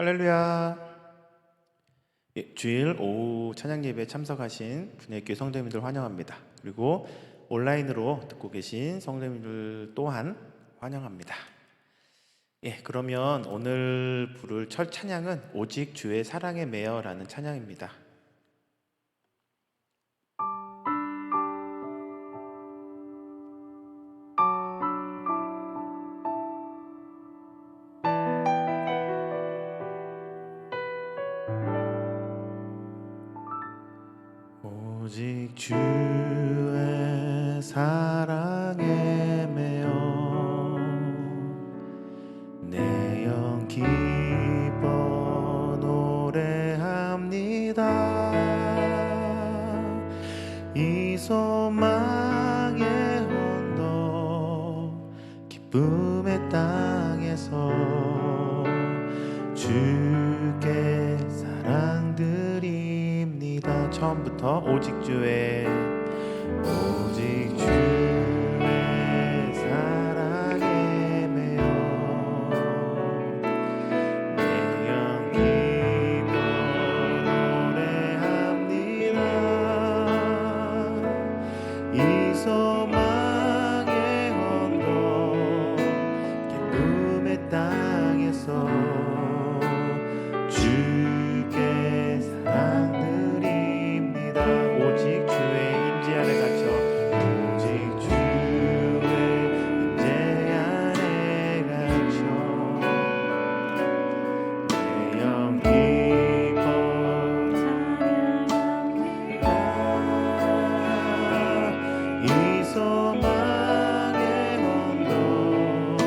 할렐루야. 주일 오후 찬양 예배에 참석하신 분야교회 성도님들 환영합니다. 그리고 온라인으로 듣고 계신 성도님들 또한 환영합니다. 그러면 오늘 부를 첫 찬양은 오직 주의 사랑에 매여라는 찬양입니다. 오직 주의 사랑에 매여 내 영 기뻐 노래합니다. 이 소망의 언덕 기쁨의 땅에서 주께 사랑드립니다. 처음부터 오직 주의 사랑에 매여 내 영 기뻐 노래합니다. 이 소망의 언덕 기쁨의 땅에서 주께 사랑드립니다. 오직 주의 임재 안에 갇혀 오직 주의 임재 안에 갇혀 내 영 기뻐 이 소망의 언덕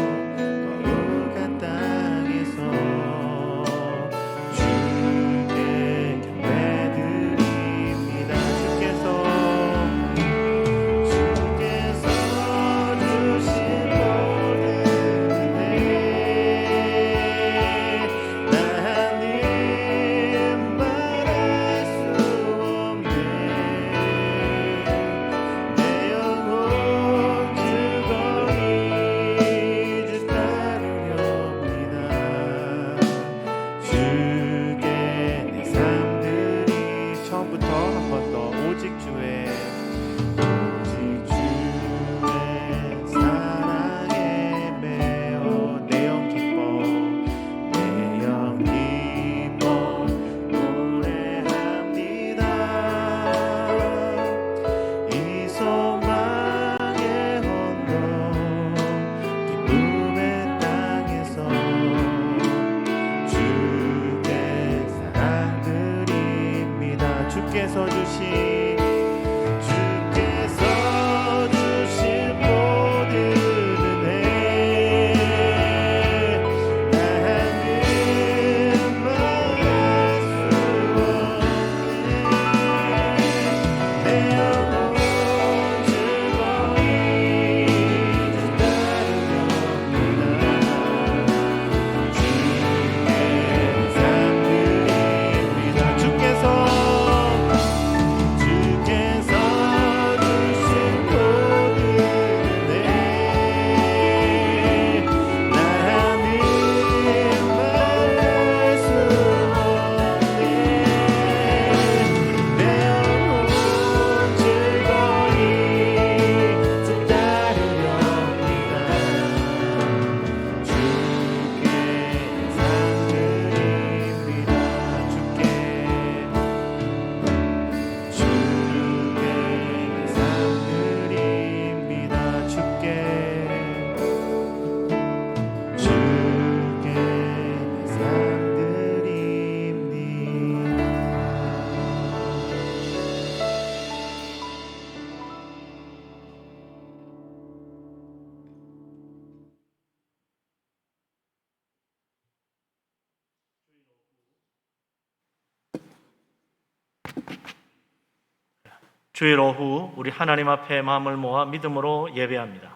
거룩한 땅에서 주께 경배드립니다. 주께서 주신 모든 은혜 나는 말할 수 없네. 내 영혼 즐거이 주 따르렵니다. 주께 내 삶들이 처음부터 한 번 더 오직 주의 사랑에 매여 내 영 기뻐 노래합니다. 이 소망의 언덕 기쁨의 땅에서 주께 사랑드립니다. 주께서 주신 모든 은혜 나는 말할 수 없네. 내 영혼 즐거이 주 따르렵니다. 주께 사랑드립니다. 주께서 주신 모든 은혜 나는 말할 수 없네. 내 영혼 즐거이 주 따르렵니다. 주께 사랑드립니다. 주께 사랑드립니다. 주께 주일 오후 우리 하나님 앞에 마음을 모아 믿음으로 예배합니다.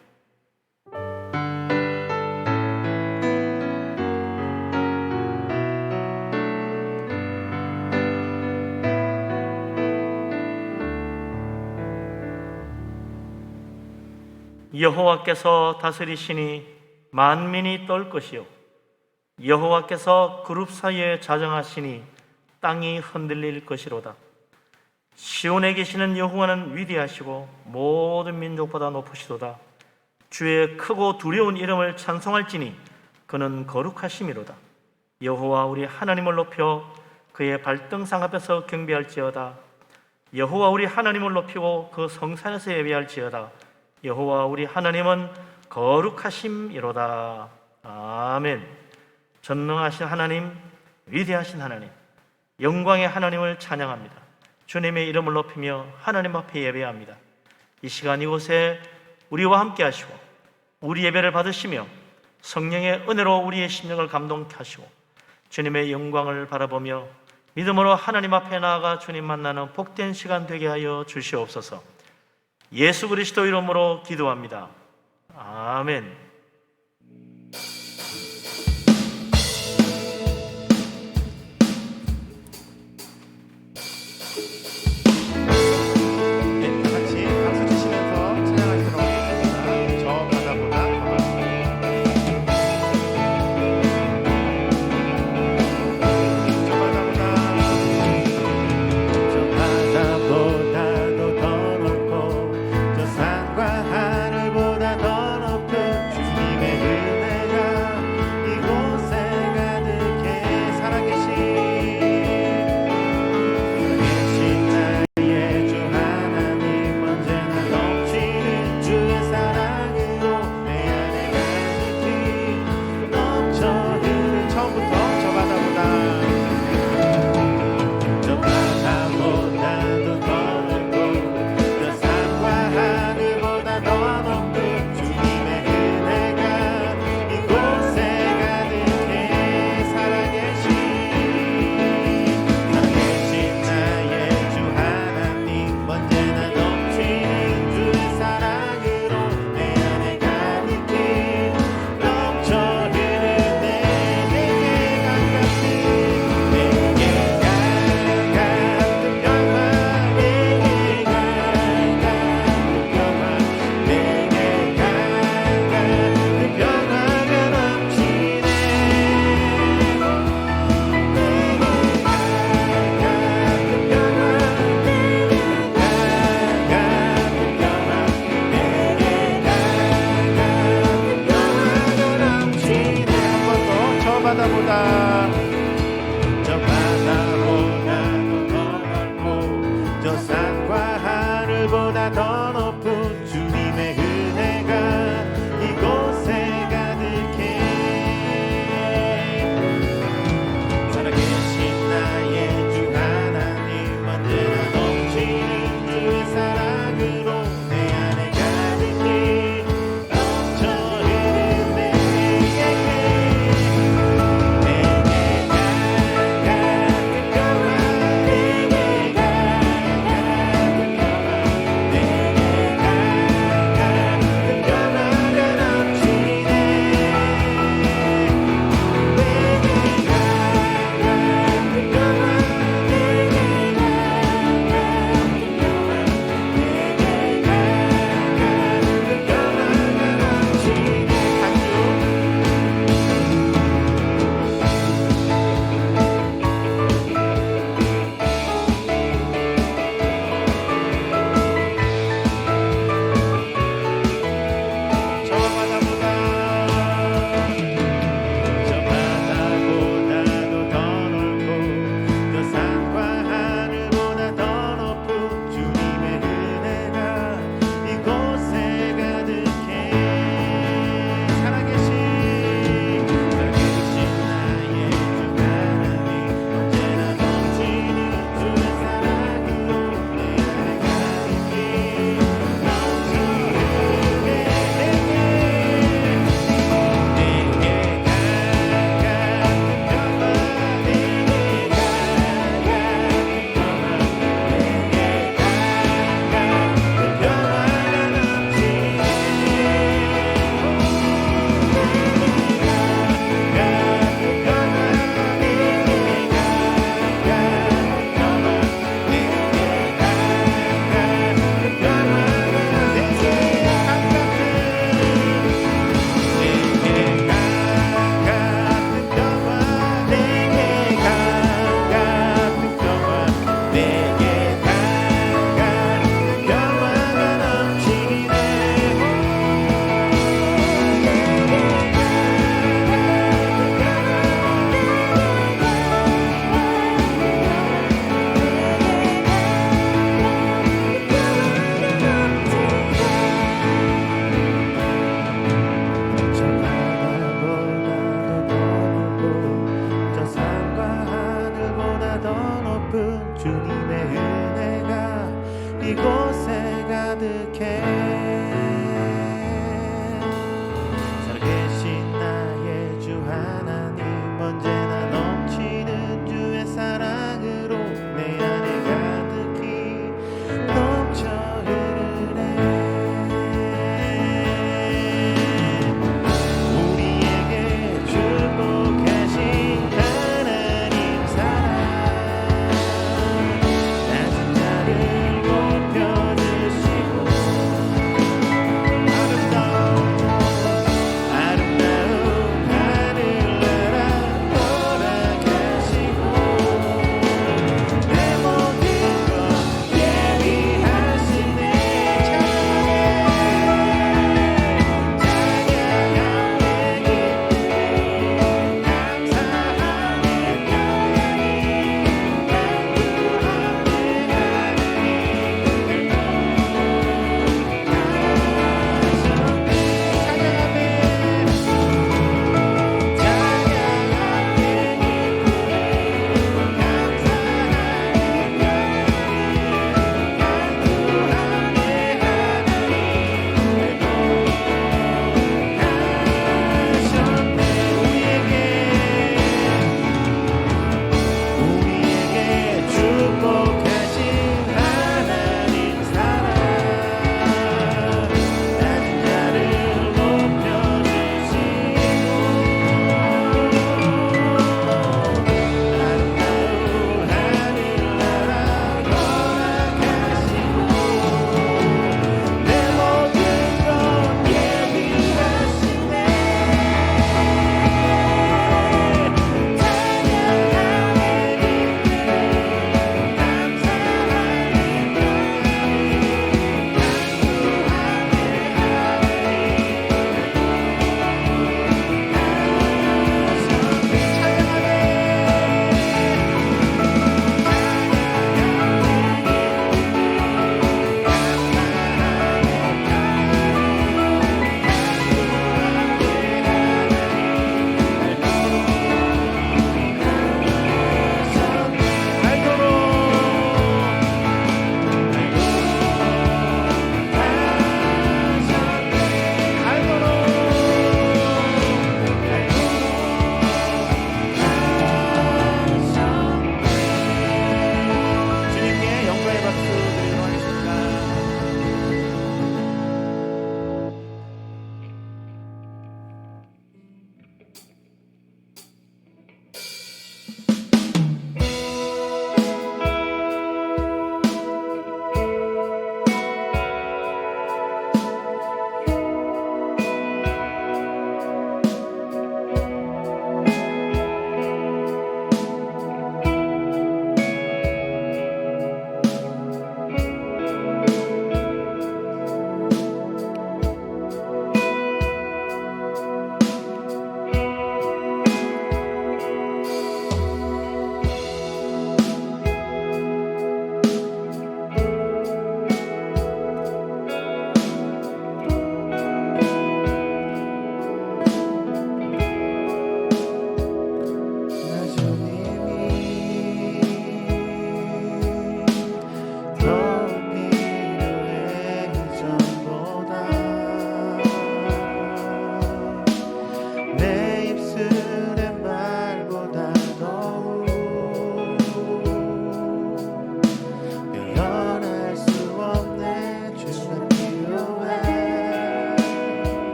주 여호와께서 다스리시니 만민이 떨 것이요 여호와께서 그룹 사이에 자정하시니 땅이 흔들릴 것이로다. 시온에 계시는 여호와는 위대하시고 모든 민족보다 높으시도다. 주의 크고 두려운 이름을 찬송할지니 그는 거룩하심이로다. 여호와 우리 하나님을 높여 그의 발등상 앞에서 경배할지어다. 여호와 우리 하나님을 높이고 그 성산에서 예배할지어다. 여호와 우리 하나님은 거룩하심이로다. 아멘. 전능하신 하나님, 위대하신 하나님, 영광의 하나님을 찬양합니다. 주님의 이름을 높이며 하나님 앞에 예배합니다. 이 시간 이곳에 우리와 함께 하시고 우리 예배를 받으시며 성령의 은혜로 우리의 심령을 감동케 하시고 주님의 영광을 바라보며 믿음으로 하나님 앞에 나아가 주님 만나는 복된 시간 되게 하여 주시옵소서. 예수 그리스도 이름으로 기도합니다. 아멘. 네, 다 같이 박수 치시면서 찬양하시도록 하겠습니다. 저 바다보다 더 넓고, 저 바다보다도 더 넓고, 저 산과 하늘보다 더 높은 주님의 은혜가 이곳에 가득해. 살아계신 나의 주 하나님, 언제나 넘치는 주의 사랑으로 내 안에 가득히 넘쳐 흐르는. 처음부터 저 바다보다 더 넓고, 저 산과 하늘보다 더 높은 주님의 은혜가 이곳에 가득해. 살아계신 나의 주 하나님, 언제나 넘치는 주의 사랑으로 내 안에 가득히 넘쳐 흐르네. 내게 가깝게, 내게 가깝은 평화, 내게 가깝은 평화, 내게 가깝은 평화가 넘치네. 내게 가깝은 평화, 저 바다보다 더 넓고, 저 산과 하늘보다 더 높은 주님의 은혜가 이곳에 가득해. 살아계신 나의 주 하나님, 언제나 넘치는 주의 사랑으로 내 안에 가득히 넘쳐 흐르네. 내게 가깝은 평화, 내게 가깝은 평화, 내게 주님의 은혜가 이곳에 가득해. 살아계신 나의 주 하나님, 언제나 넘치는 주의 사랑으로 내 안에 가득히 넘쳐 흐르네. 우리에게 축복하신 하나님 사랑, 낮은 자를 높여주시고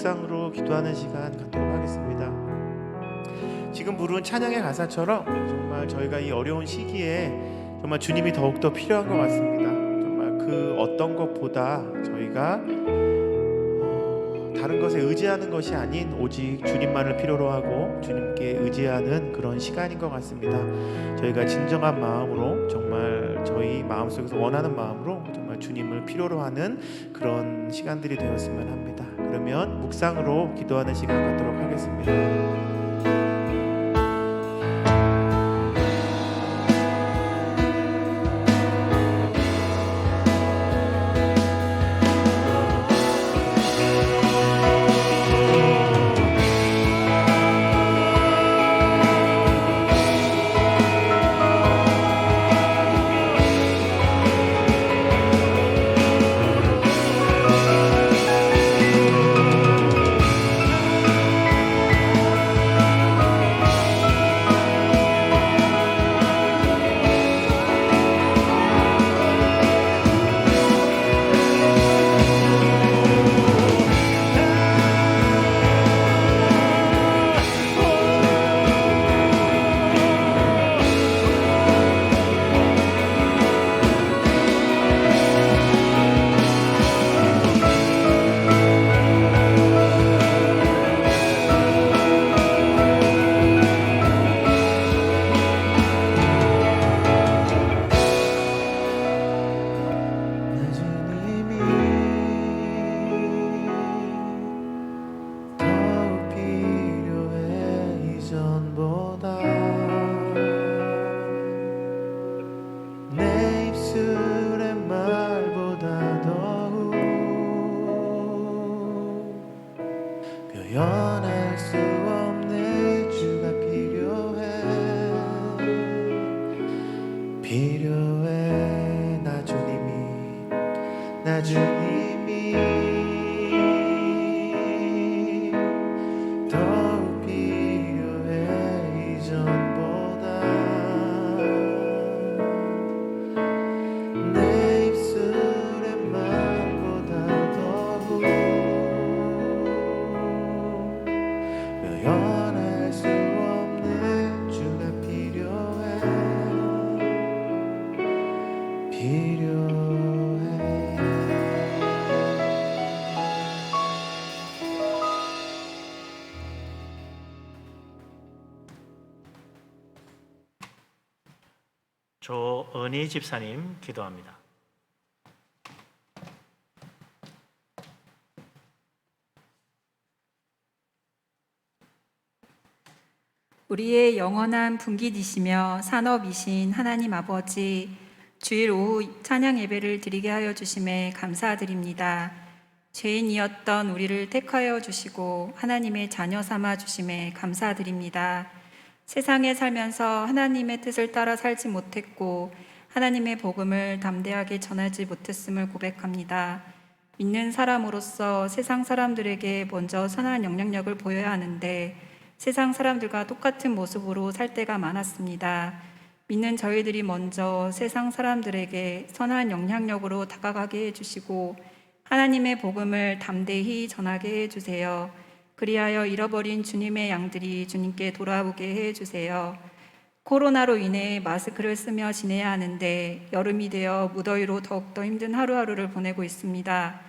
묵상으로 기도하는 시간 갖도록 하겠습니다. 지금 부른 찬양의 가사처럼 정말 저희가 이 어려운 시기에 정말 주님이 더욱더 필요한 것 같습니다. 정말 그 어떤 것보다 저희가 다른 것에 의지하는 것이 아닌 오직 주님만을 필요로 하고 주님께 의지하는 그런 시간인 것 같습니다. 저희가 진정한 마음으로 정말 저희 마음속에서 원하는 마음으로 정말 주님을 필요로 하는 그런 시간들이 되었으면 합니다. 그러면 묵상으로 기도하는 시간 갖도록 하겠습니다. 표현할 수 없는 주가 필요해 나 주님이 더욱 필요해 이전보다 내 입술의 말보다 더욱 표현할 수 없는 주가 필요해. 조은희 집사님 기도합니다. 우리의 영원한 분깃이시며 산업이신 하나님 아버지, 주일 오후 찬양 예배를 드리게 하여 주심에 감사드립니다. 죄인이었던 우리를 택하여 주시고 하나님의 자녀 삼아 주심에 감사드립니다. 세상에 살면서 하나님의 뜻을 따라 살지 못했고 하나님의 복음을 담대하게 전하지 못했음을 고백합니다. 믿는 사람으로서 세상 사람들에게 먼저 선한 영향력을 보여야 하는데 세상 사람들과 똑같은 모습으로 살 때가 많았습니다. 믿는 저희들이 먼저 세상 사람들에게 선한 영향력으로 다가가게 해주시고 하나님의 복음을 담대히 전하게 해주세요. 그리하여 잃어버린 주님의 양들이 주님께 돌아오게 해주세요. 코로나로 인해 마스크를 쓰며 지내야 하는데 여름이 되어 무더위로 더욱더 힘든 하루하루를 보내고 있습니다.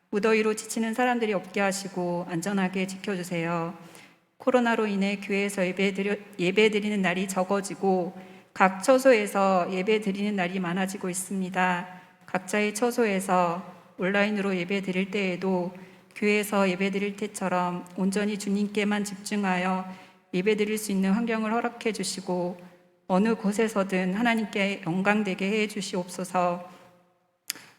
무더위로 지치는 사람들이 없게 하시고 안전하게 지켜주세요. 코로나로 인해 교회에서 예배 드리는 날이 적어지고 각 처소에서 예배 드리는 날이 많아지고 있습니다. 각자의 처소에서 온라인으로 예배 드릴 때에도 교회에서 예배 드릴 때처럼 온전히 주님께만 집중하여 예배 드릴 수 있는 환경을 허락해 주시고 어느 곳에서든 하나님께 영광되게 해 주시옵소서.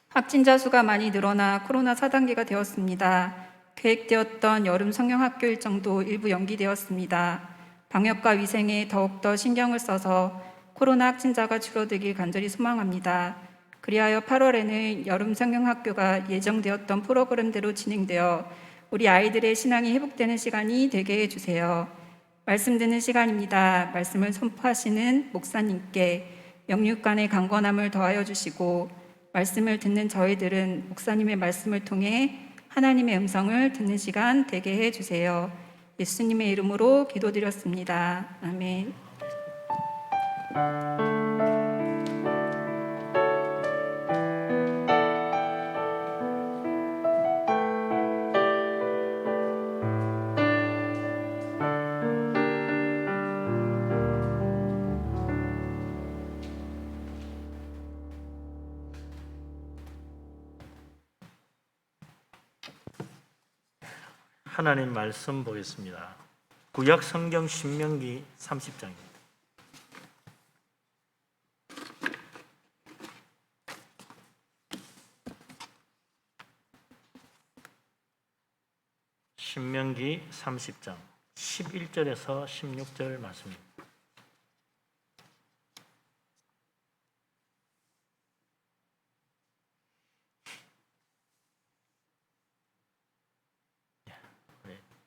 확진자 수가 많이 늘어나 코로나 4단계가 되었습니다. 계획되었던 여름 성경학교 일정도 일부 연기되었습니다. 방역과 위생에 더욱더 신경을 써서 코로나 확진자가 줄어들길 간절히 소망합니다. 그리하여 8월에는 여름 성경학교가 예정되었던 프로그램대로 진행되어 우리 아이들의 신앙이 회복되는 시간이 되게 해주세요. 말씀 듣는 시간입니다. 말씀을 선포하시는 목사님께 영육간의 강건함을 더하여 주시고 말씀을 듣는 저희들은 목사님의 말씀을 통해 하나님의 음성을 듣는 시간 되게 해 주세요. 예수님의 이름으로 기도드렸습니다. 아멘. 하나님 말씀 보겠습니다. 구약 성경 신명기 30장입니다. 신명기 30장 11절에서 16절 말씀입니다.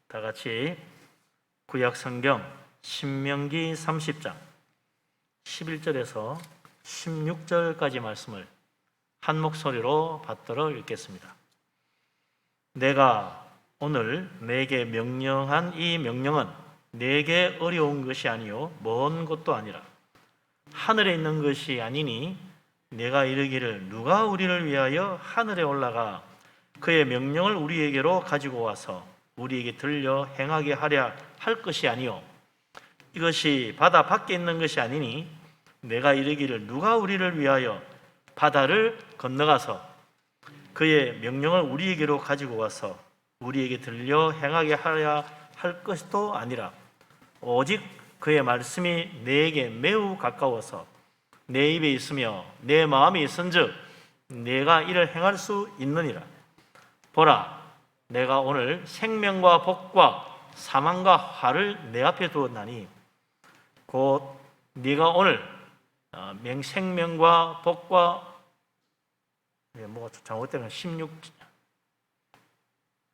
다 같이 구약 성경 신명기 30장 11절에서 16절까지 말씀을 한 목소리로 받들어 읽겠습니다. 내가 오늘 내게 명령한 이 명령은 내게 어려운 것이 아니요 먼 것도 아니라 하늘에 있는 것이 아니니 내가 이르기를 누가 우리를 위하여 하늘에 올라가 그의 명령을 우리에게로 가지고 와서 우리에게 들려 행하게 하려 할 것이 아니요 이것이 바다 밖에 있는 것이 아니니 내가 이르기를 누가 우리를 위하여 바다를 건너가서 그의 명령을 우리에게로 가지고 와서 우리에게 들려 행하게 하려 할 것도 아니라 오직 그의 말씀이 내게 매우 가까워서 내 입에 있으며 내 마음에 있은즉 내가 이를 행할 수 있느니라. 보라, 내가 오늘 생명과 복과 사망과 화를 내 앞에 두었나니 곧 네가 오늘 생명과 복과 뭐가 잘못되면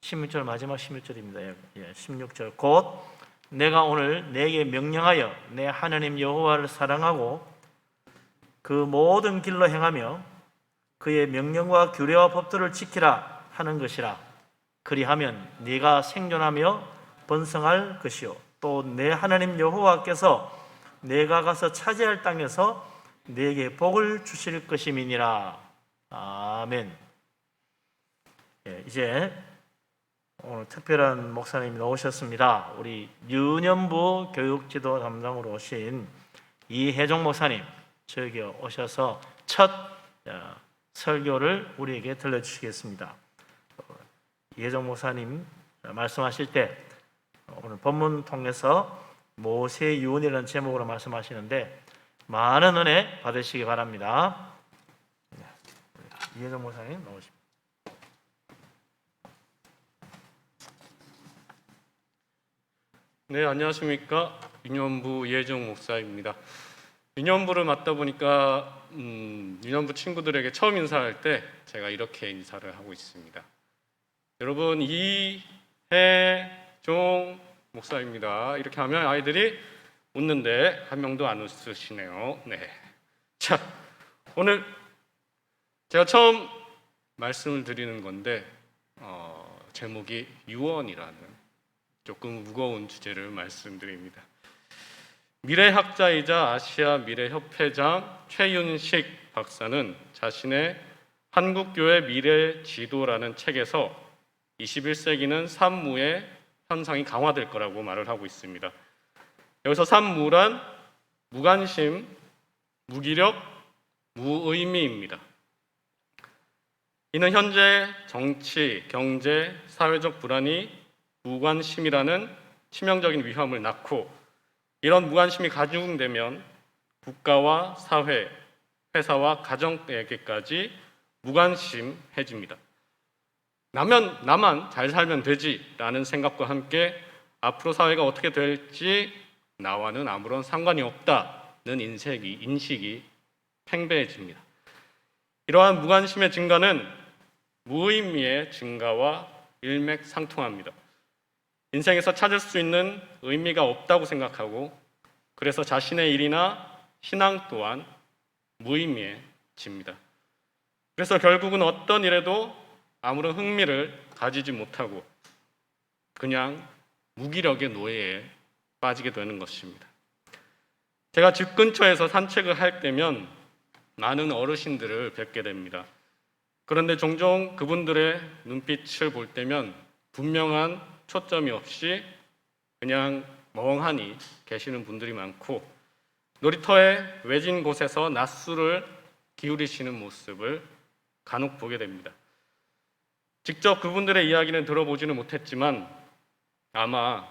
16절 마지막 16절입니다. 16절 곧 내가 오늘 내게 명령하여 내 하나님 여호와를 사랑하고 그 모든 길로 행하며 그의 명령과 규례와 법도를 지키라 하는 것이라. 그리하면 네가 생존하며 번성할 것이요 또 내 하나님 여호와께서 내가 가서 차지할 땅에서 네게 복을 주실 것임이니라. 아멘. 이제 오늘 특별한 목사님이 나오셨습니다. 우리 유년부 교육지도 담당으로 오신 이혜종 목사님 저기 오셔서 첫 설교를 우리에게 들려주시겠습니다. 이혜종 목사님 말씀하실 때 오늘 본문 통해서 모세 유언이라는 제목으로 말씀하시는데 많은 은혜 받으시기 바랍니다. 이혜종 목사님 나오십니다. 네, 안녕하십니까. 유년부 이혜종 목사입니다. 유년부를 맡다 보니까 유년부 친구들에게 처음 인사할 때 제가 이렇게 인사를 하고 있습니다. 여러분, 이혜종 목사입니다. 이렇게 하면 아이들이 웃는데 한 명도 안 웃으시네요. 네. 자, 오늘 제가 처음 말씀을 드리는 건데 제목이 유언이라는 조금 무거운 주제를 말씀드립니다. 미래학자이자 아시아 미래협회장 최윤식 박사는 자신의 한국교회 미래지도라는 책에서 21세기는 산무의 현상이 강화될 거라고 말을 하고 있습니다. 여기서 산무란 무관심, 무기력, 무의미입니다. 이는 현재 정치, 경제, 사회적 불안이 무관심이라는 치명적인 위험을 낳고 이런 무관심이 가중되면 국가와 사회, 회사와 가정에게까지 무관심해집니다. 나만 잘 살면 되지라는 생각과 함께 앞으로 사회가 어떻게 될지 나와는 아무런 상관이 없다는 인식이 팽배해집니다. 이러한 무관심의 증가는 무의미의 증가와 일맥상통합니다. 인생에서 찾을 수 있는 의미가 없다고 생각하고 그래서 자신의 일이나 신앙 또한 무의미해집니다. 그래서 결국은 어떤 일에도 아무런 흥미를 가지지 못하고 그냥 무기력의 노예에 빠지게 되는 것입니다. 제가 집 근처에서 산책을 할 때면 많은 어르신들을 뵙게 됩니다. 그런데 종종 그분들의 눈빛을 볼 때면 분명한 초점이 없이 그냥 멍하니 계시는 분들이 많고 놀이터의 외진 곳에서 낮술을 기울이시는 모습을 간혹 보게 됩니다. 직접 그분들의 이야기는 들어보지는 못했지만 아마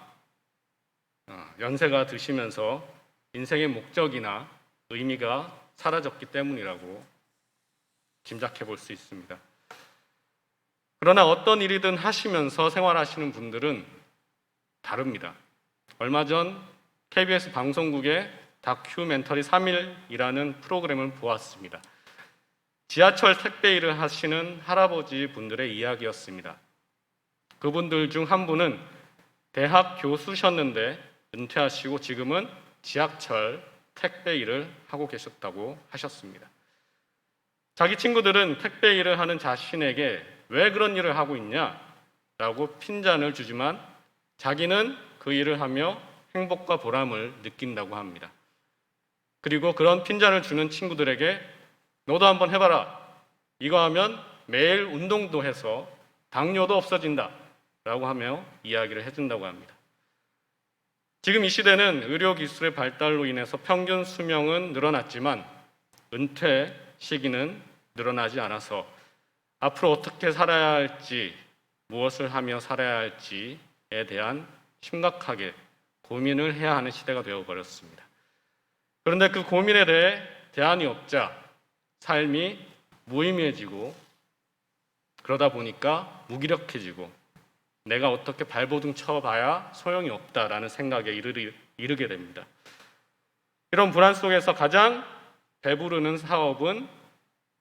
연세가 드시면서 인생의 목적이나 의미가 사라졌기 때문이라고 짐작해 볼 수 있습니다. 그러나 어떤 일이든 하시면서 생활하시는 분들은 다릅니다. 얼마 전 KBS 방송국의 다큐멘터리 3일이라는 프로그램을 보았습니다. 지하철 택배 일을 하시는 할아버지 분들의 이야기였습니다. 그분들 중 한 분은 대학 교수셨는데 은퇴하시고 지금은 지하철 택배 일을 하고 계셨다고 하셨습니다. 자기 친구들은 택배 일을 하는 자신에게 왜 그런 일을 하고 있냐라고 핀잔을 주지만 자기는 그 일을 하며 행복과 보람을 느낀다고 합니다. 그리고 그런 핀잔을 주는 친구들에게 너도 한번 해봐라. 이거 하면 매일 운동도 해서 당뇨도 없어진다 라고 하며 이야기를 해준다고 합니다. 지금 이 시대는 의료기술의 발달로 인해서 평균 수명은 늘어났지만 은퇴 시기는 늘어나지 않아서 앞으로 어떻게 살아야 할지, 무엇을 하며 살아야 할지에 대한 심각하게 고민을 해야 하는 시대가 되어버렸습니다. 그런데 그 고민에 대해 대안이 없자 삶이 무의미해지고 그러다 보니까 무기력해지고 내가 어떻게 발버둥 쳐봐야 소용이 없다라는 생각에 이르게 됩니다. 이런 불안 속에서 가장 배부르는 사업은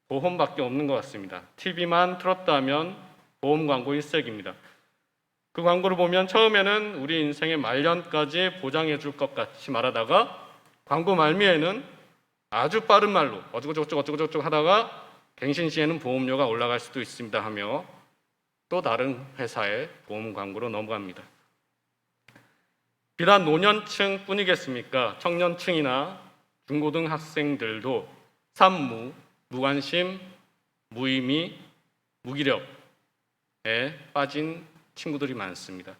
보험밖에 없는 것 같습니다. TV만 틀었다 하면 보험 광고 일색입니다. 그 광고를 보면 처음에는 우리 인생의 말년까지 보장해 줄 것 같이 말하다가 광고 말미에는 아주 빠른 말로 어쩌고저쩌고 하다가 갱신 시에는 보험료가 올라갈 수도 있습니다 하며 또 다른 회사의 보험 광고로 넘어갑니다. 비단 노년층 뿐이겠습니까? 청년층이나 중고등학생들도 산무, 무관심, 무의미, 무기력에 빠진 친구들이 많습니다.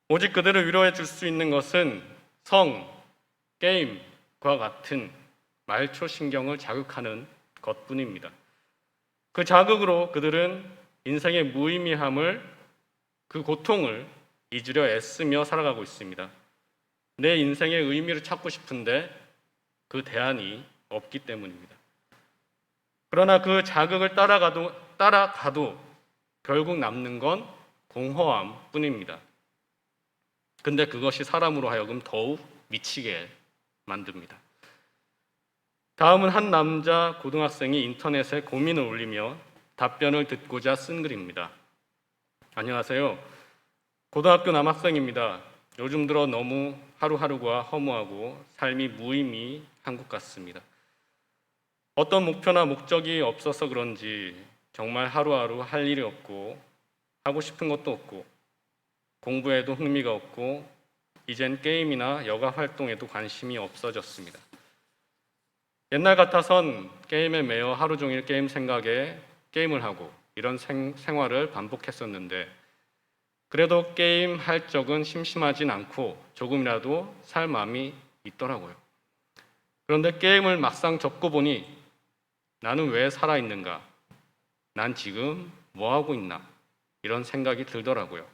오직 그들을 위로해 줄 수 있는 것은 성, 게임과 같은 말초신경을 자극하는 것뿐입니다. 그 자극으로 그들은 인생의 무의미함을, 그 고통을 잊으려 애쓰며 살아가고 있습니다. 내 인생의 의미를 찾고 싶은데 그 대안이 없기 때문입니다. 그러나 그 자극을 따라가도 결국 남는 건 공허함 뿐입니다. 근데 그것이 사람으로 하여금 더욱 미치게 만듭니다. 다음은 한 남자 고등학생이 인터넷에 고민을 올리며 답변을 듣고자 쓴 글입니다. 안녕하세요. 고등학교 남학생입니다. 요즘 들어 너무 하루하루가 허무하고 삶이 무의미한 것 같습니다. 어떤 목표나 목적이 없어서 그런지 정말 하루하루 할 일이 없고 하고 싶은 것도 없고 공부에도 흥미가 없고 이젠 게임이나 여가 활동에도 관심이 없어졌습니다. 옛날 같아선 게임에 매여 하루 종일 게임 생각에 게임을 하고 이런 생활을 반복했었는데 그래도 게임 할 적은 심심하진 않고 조금이라도 살 마음이 있더라고요. 그런데 게임을 막상 접고 보니 나는 왜 살아있는가? 난 지금 뭐 하고 있나? 이런 생각이 들더라고요.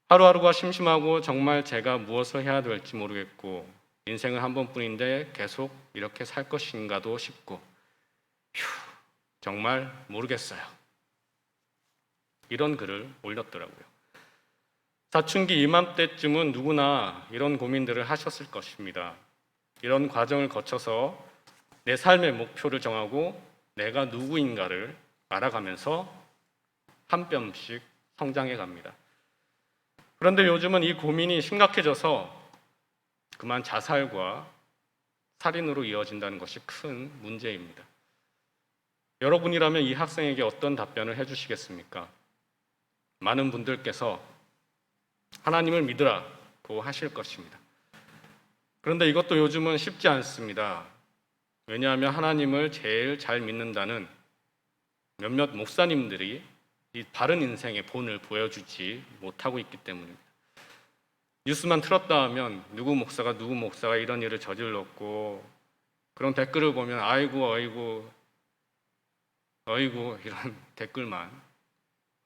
하루하루가 심심하고 정말 제가 무엇을 해야 될지 모르겠고 인생은 한 번뿐인데 계속 이렇게 살 것인가도 싶고 정말 모르겠어요. 이런 글을 올렸더라고요. 사춘기 이맘때쯤은 누구나 이런 고민들을 하셨을 것입니다. 이런 과정을 거쳐서 내 삶의 목표를 정하고 내가 누구인가를 알아가면서 한 뼘씩 성장해 갑니다. 그런데 요즘은 이 고민이 심각해져서 그만 자살과 살인으로 이어진다는 것이 큰 문제입니다. 여러분이라면 이 학생에게 어떤 답변을 해주시겠습니까? 많은 분들께서 하나님을 믿으라고 하실 것입니다. 그런데 이것도 요즘은 쉽지 않습니다. 왜냐하면 하나님을 제일 잘 믿는다는 몇몇 목사님들이 이 바른 인생의 본을 보여주지 못하고 있기 때문입니다. 뉴스만 틀었다 하면 누구 목사가 이런 일을 저질렀고, 그런 댓글을 보면 아이고 이런 댓글만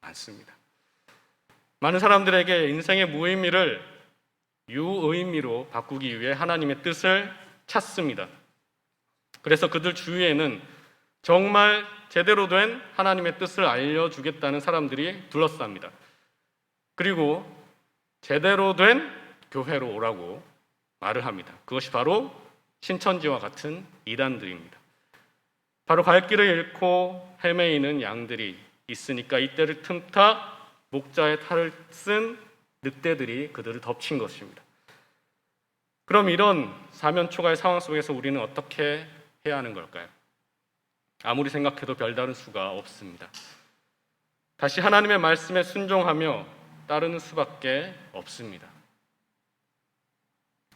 많습니다. 많은 사람들에게 인생의 무의미를 유의미로 바꾸기 위해 하나님의 뜻을 찾습니다. 그래서 그들 주위에는 정말 제대로 된 하나님의 뜻을 알려주겠다는 사람들이 둘러쌉니다. 그리고 제대로 된 교회로 오라고 말을 합니다. 그것이 바로 신천지와 같은 이단들입니다. 바로 갈 길을 잃고 헤매이는 양들이 있으니까 이때를 틈타 목자의 탈을 쓴 늑대들이 그들을 덮친 것입니다. 그럼 이런 사면초가의 상황 속에서 우리는 어떻게 해야 하는 걸까요? 아무리 생각해도 별다른 수가 없습니다. 다시 하나님의 말씀에 순종하며 따르는 수밖에 없습니다.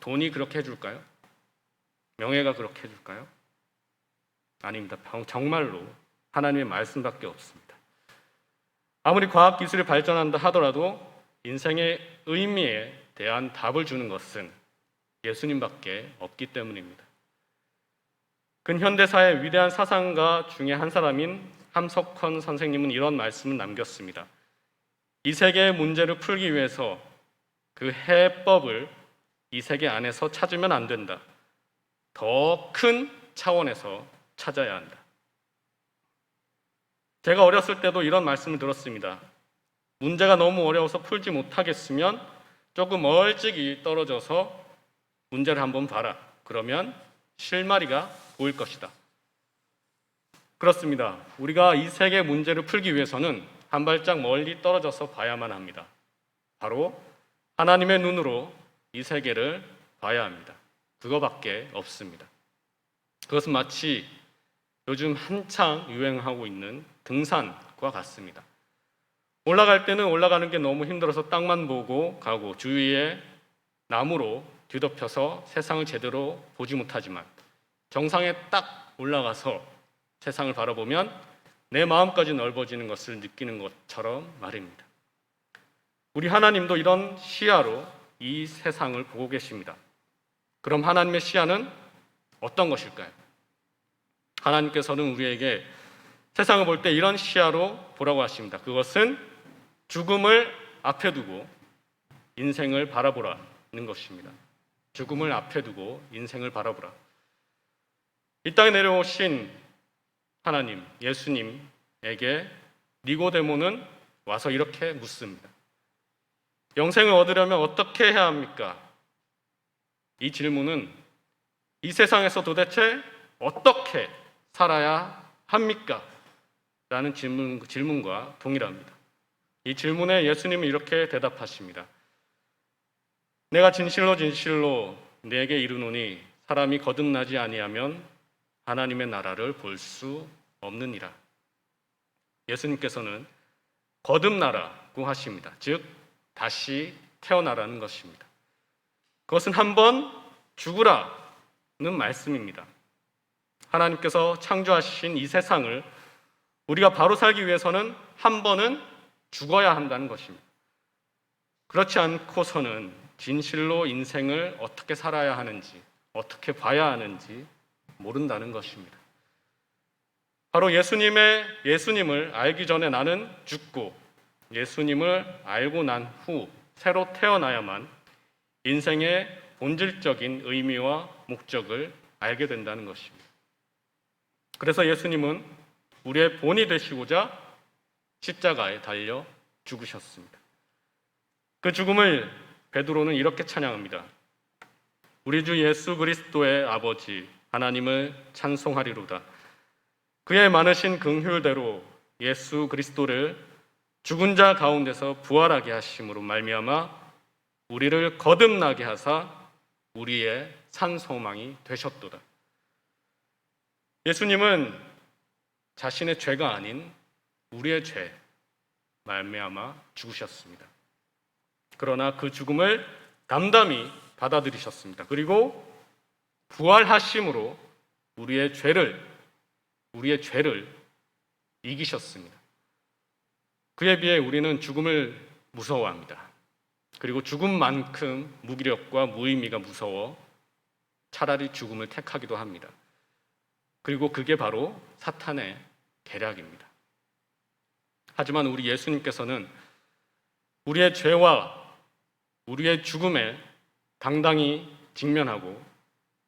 돈이 그렇게 해줄까요? 명예가 그렇게 해줄까요? 아닙니다. 정말로 하나님의 말씀밖에 없습니다. 아무리 과학기술이 발전한다 하더라도 인생의 의미에 대한 답을 주는 것은 예수님밖에 없기 때문입니다. 근현대사의 위대한 사상가 중에 한 사람인 함석헌 선생님은 이런 말씀을 남겼습니다. 이 세계의 문제를 풀기 위해서 그 해법을 이 세계 안에서 찾으면 안 된다. 더 큰 차원에서 찾아야 한다. 제가 어렸을 때도 이런 말씀을 들었습니다. 문제가 너무 어려워서 풀지 못하겠으면 조금 멀찍이 떨어져서 문제를 한번 봐라. 그러면 실마리가 보일 것이다. 그렇습니다. 우리가 이 세계 문제를 풀기 위해서는 한 발짝 멀리 떨어져서 봐야만 합니다. 바로 하나님의 눈으로 이 세계를 봐야 합니다. 그거밖에 없습니다. 그것은 마치 요즘 한창 유행하고 있는 등산과 같습니다. 올라갈 때는 올라가는 게 너무 힘들어서 땅만 보고 가고 주위에 나무로 뒤덮여서 세상을 제대로 보지 못하지만 정상에 딱 올라가서 세상을 바라보면 내 마음까지 넓어지는 것을 느끼는 것처럼 말입니다. 우리 하나님도 이런 시야로 이 세상을 보고 계십니다. 그럼 하나님의 시야는 어떤 것일까요? 하나님께서는 우리에게 세상을 볼 때 이런 시야로 보라고 하십니다. 그것은 죽음을 앞에 두고 인생을 바라보라는 것입니다. 죽음을 앞에 두고 인생을 바라보라. 이 땅에 내려오신 하나님, 예수님에게 니고데모는 와서 이렇게 묻습니다. 영생을 얻으려면 어떻게 해야 합니까? 이 질문은 이 세상에서 도대체 어떻게 살아야 합니까? 라는 질문과 동일합니다. 이 질문에 예수님은 이렇게 대답하십니다. 내가 진실로 네게 이르노니 사람이 거듭나지 아니하면 하나님의 나라를 볼 수 없느니라. 예수님께서는 거듭나라고 하십니다. 즉 다시 태어나라는 것입니다. 그것은 한번 죽으라는 말씀입니다. 하나님께서 창조하신 이 세상을 우리가 바로 살기 위해서는 한 번은 죽어야 한다는 것입니다. 그렇지 않고서는 진실로 인생을 어떻게 살아야 하는지, 어떻게 봐야 하는지 모른다는 것입니다. 바로 예수님을 알기 전에 나는 죽고 예수님을 알고 난 후 새로 태어나야만 인생의 본질적인 의미와 목적을 알게 된다는 것입니다. 그래서 예수님은 우리의 본이 되시고자 십자가에 달려 죽으셨습니다. 그 죽음을 베드로는 이렇게 찬양합니다. 우리 주 예수 그리스도의 아버지 하나님을 찬송하리로다. 그의 많으신 긍휼대로 예수 그리스도를 죽은 자 가운데서 부활하게 하심으로 말미암아 우리를 거듭나게 하사 우리의 산 소망이 되셨도다. 예수님은 자신의 죄가 아닌 우리의 죄, 말미암아 죽으셨습니다. 그러나 그 죽음을 담담히 받아들이셨습니다. 그리고 부활하심으로 우리의 죄를 이기셨습니다. 그에 비해 우리는 죽음을 무서워합니다. 그리고 죽음만큼 무기력과 무의미가 무서워 차라리 죽음을 택하기도 합니다. 그리고 그게 바로 사탄의 계략입니다. 하지만 우리 예수님께서는 우리의 죄와 우리의 죽음에 당당히 직면하고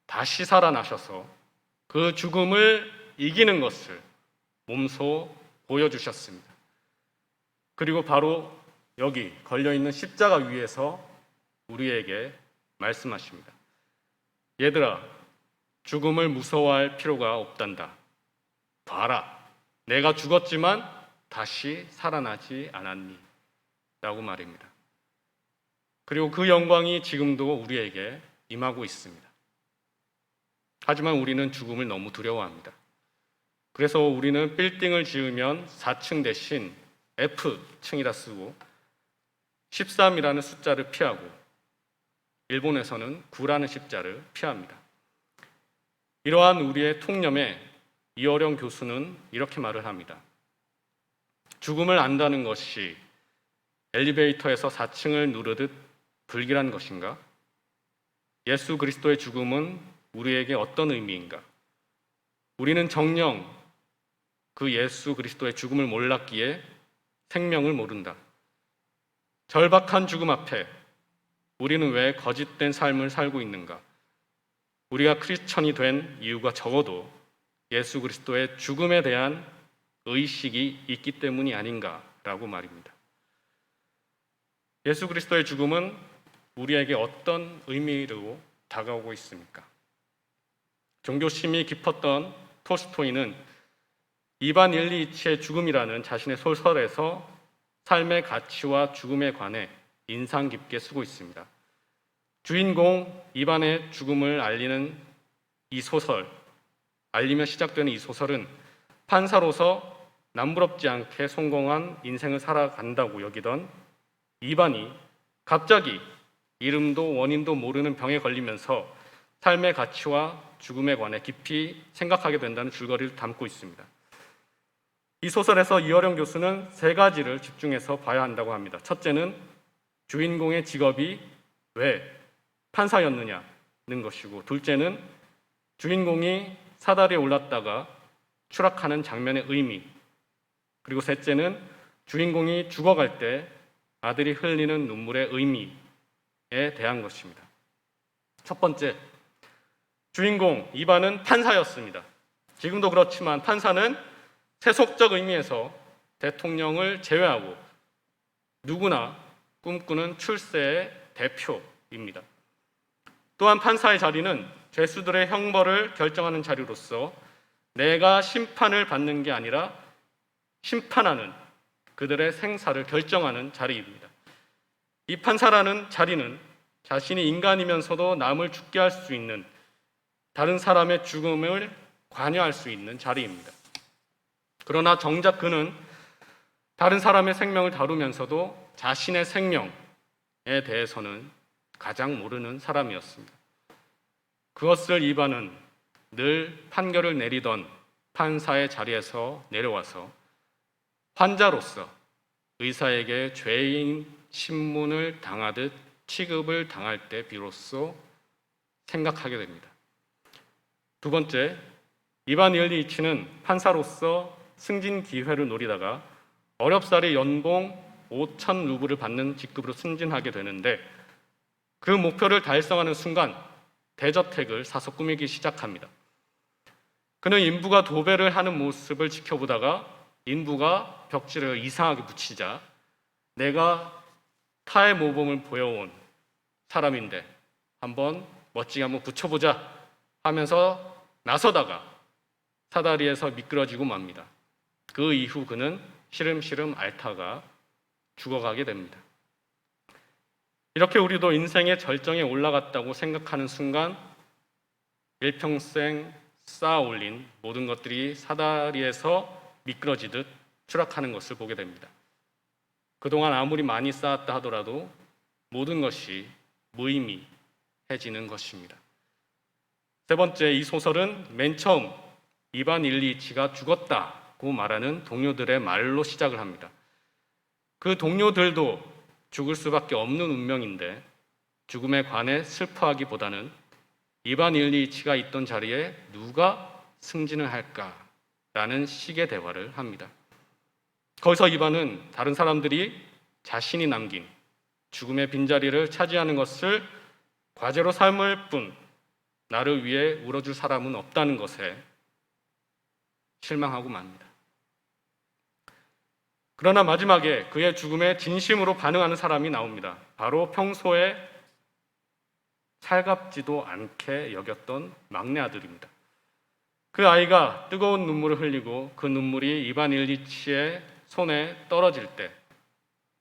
다시 살아나셔서 그 죽음을 이기는 것을 몸소 보여주셨습니다. 그리고 바로 여기 걸려있는 십자가 위에서 우리에게 말씀하십니다. 얘들아, 죽음을 무서워할 필요가 없단다. 봐라, 내가 죽었지만 다시 살아나지 않았니? 라고 말입니다. 그리고 그 영광이 지금도 우리에게 임하고 있습니다. 하지만 우리는 죽음을 너무 두려워합니다. 그래서 우리는 빌딩을 지으면 4층 대신 F층이라 쓰고 13이라는 숫자를 피하고 일본에서는 9라는 십자를 피합니다. 이러한 우리의 통념에 이어령 교수는 이렇게 말을 합니다. 죽음을 안다는 것이 엘리베이터에서 4층을 누르듯 불길한 것인가? 예수 그리스도의 죽음은 우리에게 어떤 의미인가? 우리는 정녕 그 예수 그리스도의 죽음을 몰랐기에 생명을 모른다. 절박한 죽음 앞에 우리는 왜 거짓된 삶을 살고 있는가? 우리가 크리스천이 된 이유가 적어도 예수 그리스도의 죽음에 대한 의식이 있기 때문이 아닌가라고 말입니다. 예수 그리스도의 죽음은 우리에게 어떤 의미로 다가오고 있습니까? 종교심이 깊었던 톨스토이는 이반 일리이치의 죽음이라는 자신의 소설에서 삶의 가치와 죽음에 관해 인상 깊게 쓰고 있습니다. 주인공 이반의 죽음을 알리는 이 소설, 알리며 시작되는 이 소설은 판사로서 남부럽지 않게 성공한 인생을 살아간다고 여기던 이반이 갑자기 이름도 원인도 모르는 병에 걸리면서 삶의 가치와 죽음에 관해 깊이 생각하게 된다는 줄거리를 담고 있습니다. 이 소설에서 이어령 교수는 3가지를 집중해서 봐야 한다고 합니다. 첫째는 주인공의 직업이 왜 판사였느냐는 것이고, 둘째는 주인공이 사다리에 올랐다가 추락하는 장면의 의미, 그리고 셋째는 주인공이 죽어갈 때 아들이 흘리는 눈물의 의미에 대한 것입니다. 첫 번째, 주인공 이반은 판사였습니다. 지금도 그렇지만 판사는 세속적 의미에서 대통령을 제외하고 누구나 꿈꾸는 출세의 대표입니다. 또한 판사의 자리는 죄수들의 형벌을 결정하는 자리로서 내가 심판을 받는 게 아니라 심판하는 그들의 생사를 결정하는 자리입니다. 이 판사라는 자리는 자신이 인간이면서도 남을 죽게 할 수 있는, 다른 사람의 죽음을 관여할 수 있는 자리입니다. 그러나 정작 그는 다른 사람의 생명을 다루면서도 자신의 생명에 대해서는 가장 모르는 사람이었습니다. 그것을 이반은 늘 판결을 내리던 판사의 자리에서 내려와서 환자로서 의사에게 죄인 신문을 당하듯 취급을 당할 때 비로소 생각하게 됩니다. 두 번째, 이반 일리이치는 판사로서 승진 기회를 노리다가 어렵사리 연봉 5,000 루블을 받는 직급으로 승진하게 되는데, 그 목표를 달성하는 순간 대저택을 사서 꾸미기 시작합니다. 그는 인부가 도배를 하는 모습을 지켜보다가 인부가 벽지를 이상하게 붙이자 내가 타의 모범을 보여온 사람인데 한번 멋지게 한번 붙여보자 하면서 나서다가 사다리에서 미끄러지고 맙니다. 그 이후 그는 시름시름 앓다가 죽어가게 됩니다. 이렇게 우리도 인생의 절정에 올라갔다고 생각하는 순간 일평생 쌓아 올린 모든 것들이 사다리에서 미끄러지듯 추락하는 것을 보게 됩니다. 그동안 아무리 많이 쌓았다 하더라도 모든 것이 무의미해지는 것입니다. 세 번째, 이 소설은 맨 처음 이반 일리치가 죽었다고 말하는 동료들의 말로 시작을 합니다. 그 동료들도 죽을 수밖에 없는 운명인데 죽음에 관해 슬퍼하기보다는 이반 일리치가 있던 자리에 누가 승진을 할까라는 식의 대화를 합니다. 거기서 이반은 다른 사람들이 자신이 남긴 죽음의 빈자리를 차지하는 것을 과제로 삼을 뿐 나를 위해 울어줄 사람은 없다는 것에 실망하고 맙니다. 그러나 마지막에 그의 죽음에 진심으로 반응하는 사람이 나옵니다. 바로 평소에 살갑지도 않게 여겼던 막내 아들입니다. 그 아이가 뜨거운 눈물을 흘리고 그 눈물이 이반 일리치의 손에 떨어질 때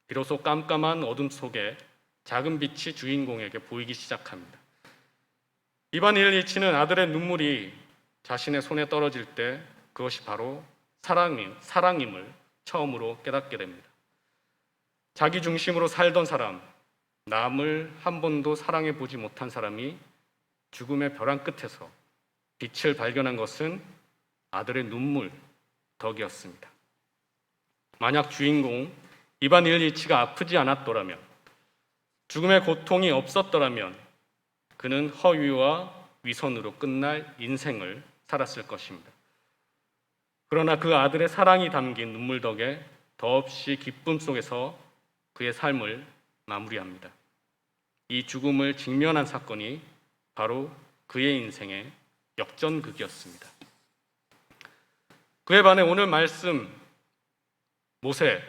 비로소 깜깜한 어둠 속에 작은 빛이 주인공에게 보이기 시작합니다. 이반 일리치는 아들의 눈물이 자신의 손에 떨어질 때 그것이 바로 사랑임을 처음으로 깨닫게 됩니다. 자기 중심으로 살던 사람, 남을 한 번도 사랑해 보지 못한 사람이 죽음의 벼랑 끝에서 빛을 발견한 것은 아들의 눈물 덕이었습니다. 만약 주인공 이반 일리치가 아프지 않았더라면, 죽음의 고통이 없었더라면 그는 허위와 위선으로 끝날 인생을 살았을 것입니다. 그러나 그 아들의 사랑이 담긴 눈물 덕에 더없이 기쁨 속에서 그의 삶을 마무리합니다. 이 죽음을 직면한 사건이 바로 그의 인생의 역전극이었습니다. 그에 반해 오늘 말씀 모세,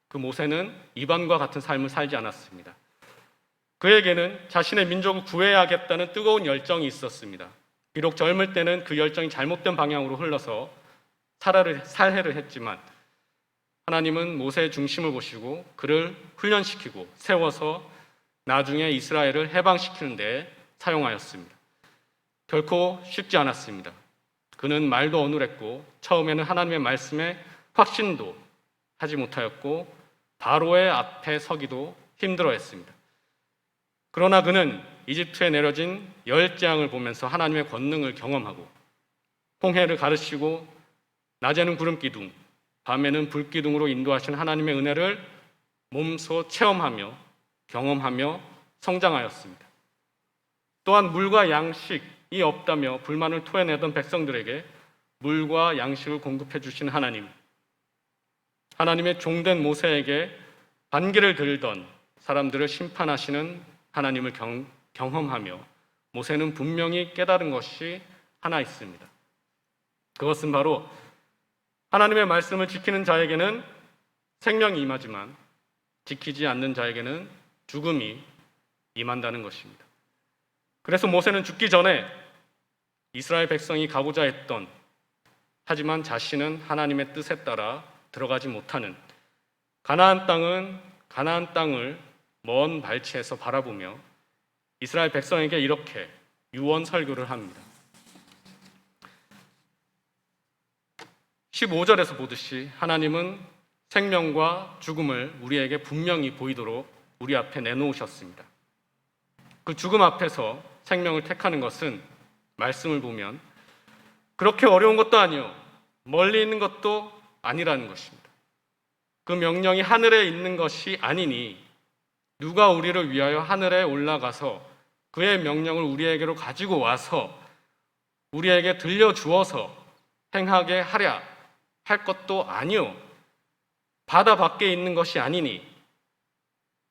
그 모세는 이반과 같은 삶을 살지 않았습니다. 그에게는 자신의 민족을 구해야겠다는 뜨거운 열정이 있었습니다. 비록 젊을 때는 그 열정이 잘못된 방향으로 흘러서 살해를 했지만 하나님은 모세의 중심을 보시고 그를 훈련시키고 세워서 나중에 이스라엘을 해방시키는 데 사용하였습니다. 결코 쉽지 않았습니다. 그는 말도 어눌했고 처음에는 하나님의 말씀에 확신도 하지 못하였고 바로의 앞에 서기도 힘들어했습니다. 그러나 그는 이집트에 내려진 10재앙을 보면서 하나님의 권능을 경험하고 홍해를 가르치고 낮에는 구름 기둥, 밤에는 불 기둥으로 인도하신 하나님의 은혜를 몸소 체험하며 경험하며 성장하였습니다. 또한 물과 양식이 없다며 불만을 토해내던 백성들에게 물과 양식을 공급해 주신 하나님, 하나님의 종된 모세에게 반기를 들던 사람들을 심판하시는 하나님을 경험하며 모세는 분명히 깨달은 것이 하나 있습니다. 그것은 바로 하나님의 말씀을 지키는 자에게는 생명이 임하지만 지키지 않는 자에게는 죽음이 임한다는 것입니다. 그래서 모세는 죽기 전에 이스라엘 백성이 가고자 했던, 하지만 자신은 하나님의 뜻에 따라 들어가지 못하는 가나안 땅을 먼 발치에서 바라보며 이스라엘 백성에게 이렇게 유언 설교를 합니다. 15절에서 보듯이 하나님은 생명과 죽음을 우리에게 분명히 보이도록 우리 앞에 내놓으셨습니다. 그 죽음 앞에서 생명을 택하는 것은 말씀을 보면 그렇게 어려운 것도 아니요, 멀리 있는 것도 아니라는 것입니다. 그 명령이 하늘에 있는 것이 아니니 누가 우리를 위하여 하늘에 올라가서 그의 명령을 우리에게로 가지고 와서 우리에게 들려주어서 행하게 하랴 할 것도 아니요, 바다 밖에 있는 것이 아니니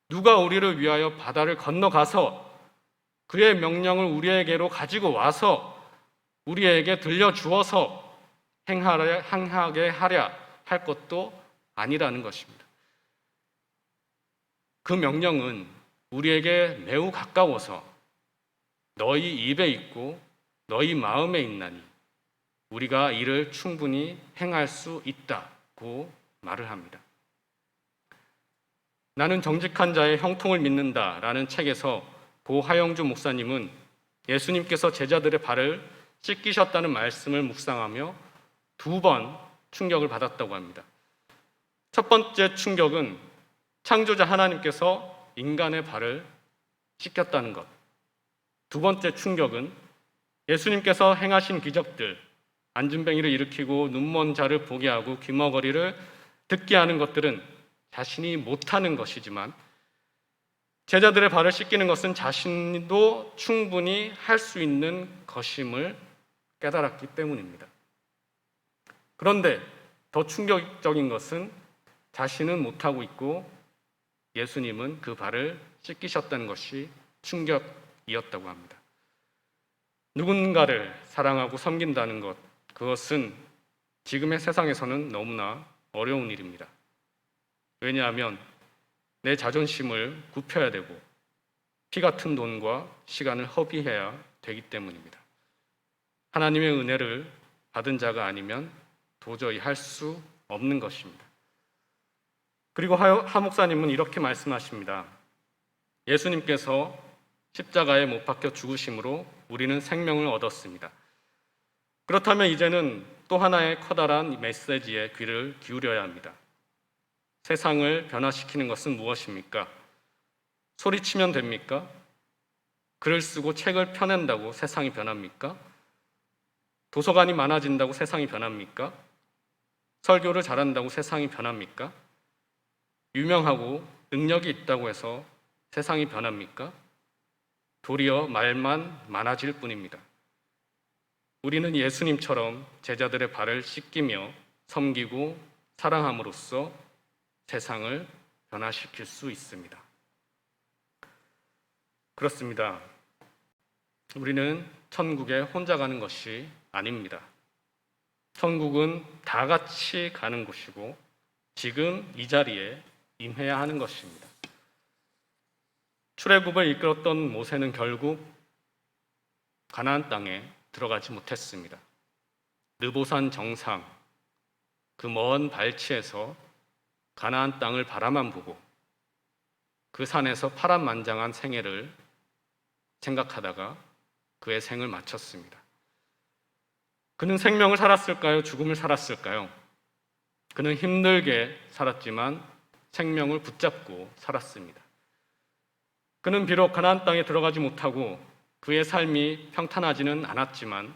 누가 우리를 위하여 바다를 건너가서 그의 명령을 우리에게로 가지고 와서 우리에게 들려주어서 행하게 하랴 할 것도 아니라는 것입니다. 그 명령은 우리에게 매우 가까워서 너희 입에 있고 너희 마음에 있나니 우리가 이를 충분히 행할 수 있다고 말을 합니다. 나는 정직한 자의 형통을 믿는다라는 책에서 고 하영주 목사님은 예수님께서 제자들의 발을 씻기셨다는 말씀을 묵상하며 2번 충격을 받았다고 합니다. 첫 번째 충격은 창조자 하나님께서 인간의 발을 씻겼다는 것. 두 번째 충격은 예수님께서 행하신 기적들, 안진뱅이를 일으키고 눈먼 자를 보게 하고 귀머거리를 듣게 하는 것들은 자신이 못하는 것이지만 제자들의 발을 씻기는 것은 자신도 충분히 할 수 있는 것임을 깨달았기 때문입니다. 그런데 더 충격적인 것은 자신은 못하고 있고 예수님은 그 발을 씻기셨다는 것이 충격이었다고 합니다. 누군가를 사랑하고 섬긴다는 것, 그것은 지금의 세상에서는 너무나 어려운 일입니다. 왜냐하면 내 자존심을 굽혀야 되고 피 같은 돈과 시간을 허비해야 되기 때문입니다. 하나님의 은혜를 받은 자가 아니면 도저히 할 수 없는 것입니다. 그리고 하 목사님은 이렇게 말씀하십니다. 예수님께서 십자가에 못 박혀 죽으심으로 우리는 생명을 얻었습니다. 그렇다면 이제는 또 하나의 커다란 메시지에 귀를 기울여야 합니다. 세상을 변화시키는 것은 무엇입니까? 소리치면 됩니까? 글을 쓰고 책을 펴낸다고 세상이 변합니까? 도서관이 많아진다고 세상이 변합니까? 설교를 잘한다고 세상이 변합니까? 유명하고 능력이 있다고 해서 세상이 변합니까? 도리어 말만 많아질 뿐입니다. 우리는 예수님처럼 제자들의 발을 씻기며 섬기고 사랑함으로써 세상을 변화시킬 수 있습니다. 그렇습니다. 우리는 천국에 혼자 가는 것이 아닙니다. 천국은 다 같이 가는 곳이고 지금 이 자리에 임해야 하는 것입니다. 출애굽을 이끌었던 모세는 결국 가나안 땅에 들어가지 못했습니다. 느보산 정상, 그 먼 발치에서 가나안 땅을 바라만 보고 그 산에서 파란만장한 생애를 생각하다가 그의 생을 마쳤습니다. 그는 생명을 살았을까요? 죽음을 살았을까요? 그는 힘들게 살았지만 생명을 붙잡고 살았습니다. 그는 비록 가나안 땅에 들어가지 못하고 그의 삶이 평탄하지는 않았지만